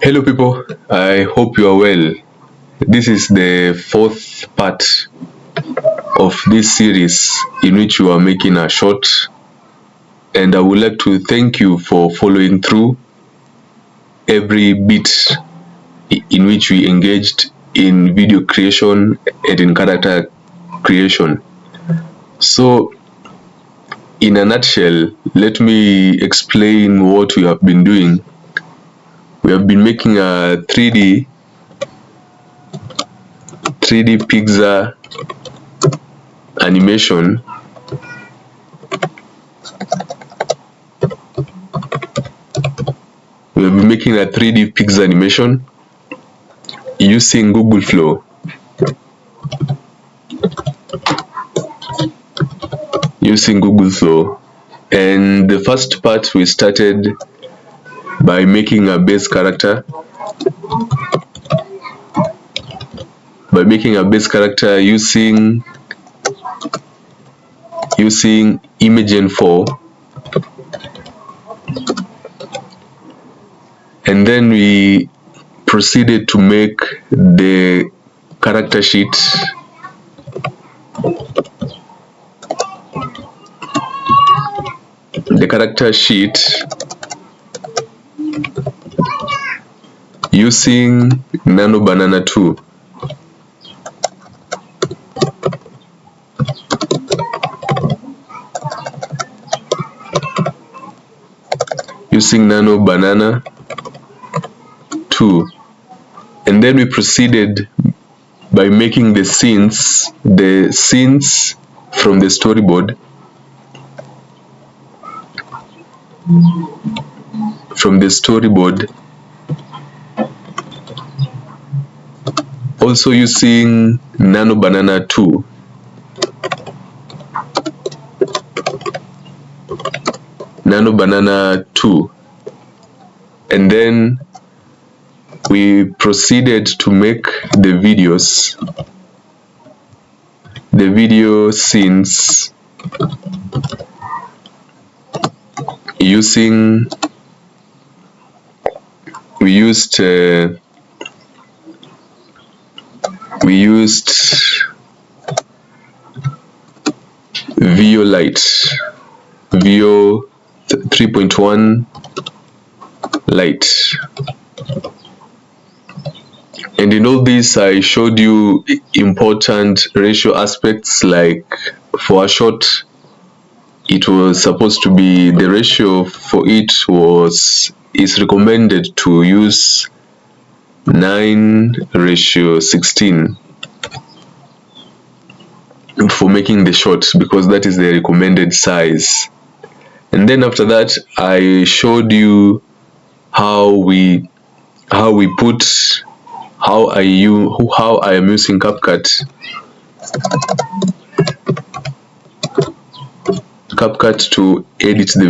Hello, people. I hope you are well. This is the fourth part of this series in which we are making a short, and I would like to thank you for following through every bit in which we engaged in video creation and in character creation. So, in a nutshell, let me explain what we have been doing. We have been making a 3D pixel animation we have been making a 3D pixel animation using Google Flow. And the first part we started by making a base character using Imagen 4, and then we proceeded to make the character sheet using Nano Banana 2. And then we proceeded by making the scenes from the storyboard, also using Nano Banana 2. And then we proceeded to make the video scenes using we used Veo Veo 3.1 Lite. And in all this, I showed you important ratio aspects, like for a shot, it was supposed to be, the ratio for it is recommended to use 9:16 for making the shot, because that is the recommended size. And then after that, I showed you how I am using CapCut to edit the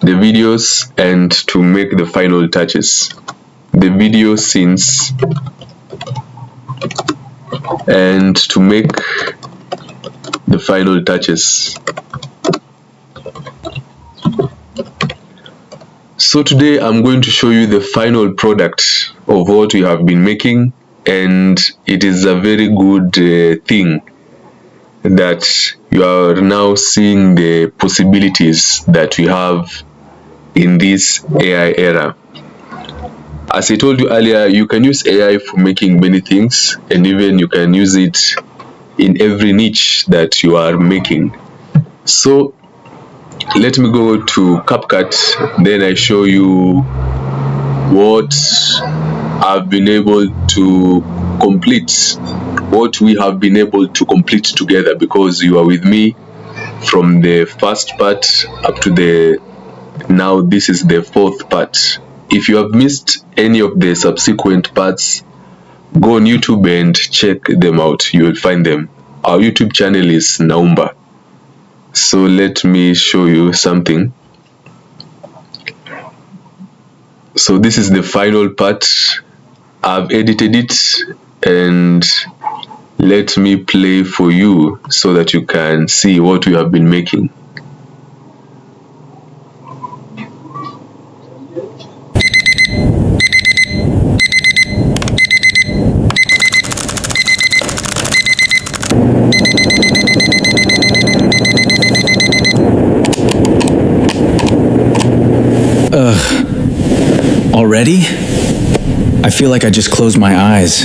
videos and to make the final touches, the video scenes, and to make the final touches. So today I'm going to show you the final product of what we have been making, and it is a very good thing that you are now seeing the possibilities that we have in this AI era. As I told you earlier, you can use AI for making many things, and even you can use it in every niche that you are making. So let me go to CapCut, then I show you what I've been able to complete, what we have been able to complete together, because you are with me from the first part up to now this is the fourth part. If you have missed any of the subsequent parts, go on YouTube and check them out. You will find them. Our YouTube channel is Naumba. So let me show you something. So this is the final part. I've edited it, and let me play for you so that you can see what we have been making. Already? I feel like I just closed my eyes.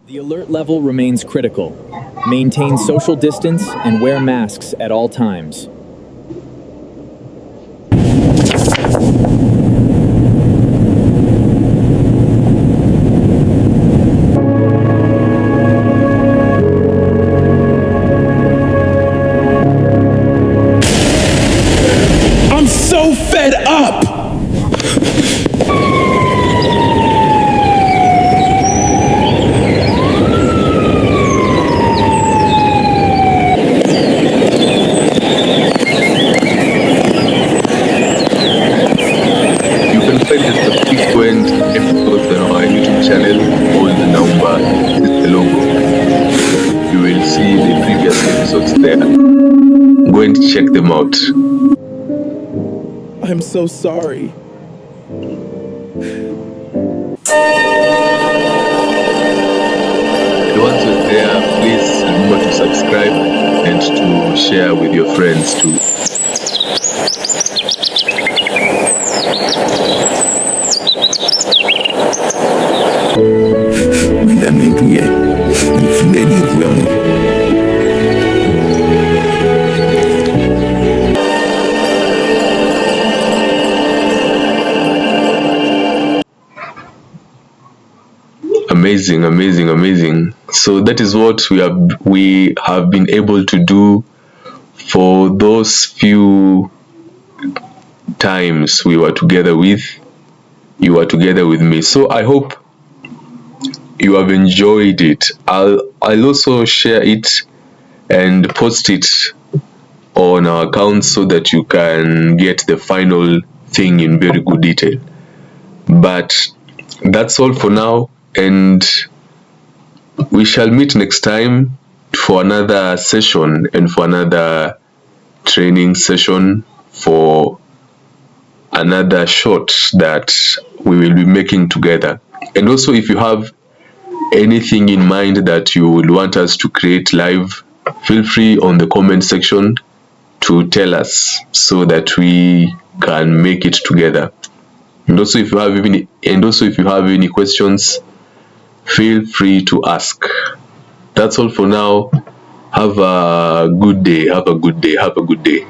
The alert level remains critical. Maintain social distance and wear masks at all times. I'm so fed up! You can find the subsequent episodes on our YouTube channel. All the number is the logo. You will see the previous episodes there. Go and check them out. I'm so sorry. The ones who are there, please remember to subscribe and to share with your friends too. Amazing, amazing, amazing. So that is what we have been able to do for those few times we were together with you, were together with me. So I hope you have enjoyed it. I'll also share it and post it on our account so that you can get the final thing in very good detail. But that's all for now, and we shall meet next time for another session and for another training session, for another shot that we will be making together. And also, if you have anything in mind that you would want us to create live, feel free on the comment section to tell us so that we can make it together. And also, if you have any questions, feel free to ask. That's all for now. Have a good day. Have a good day. Have a good day.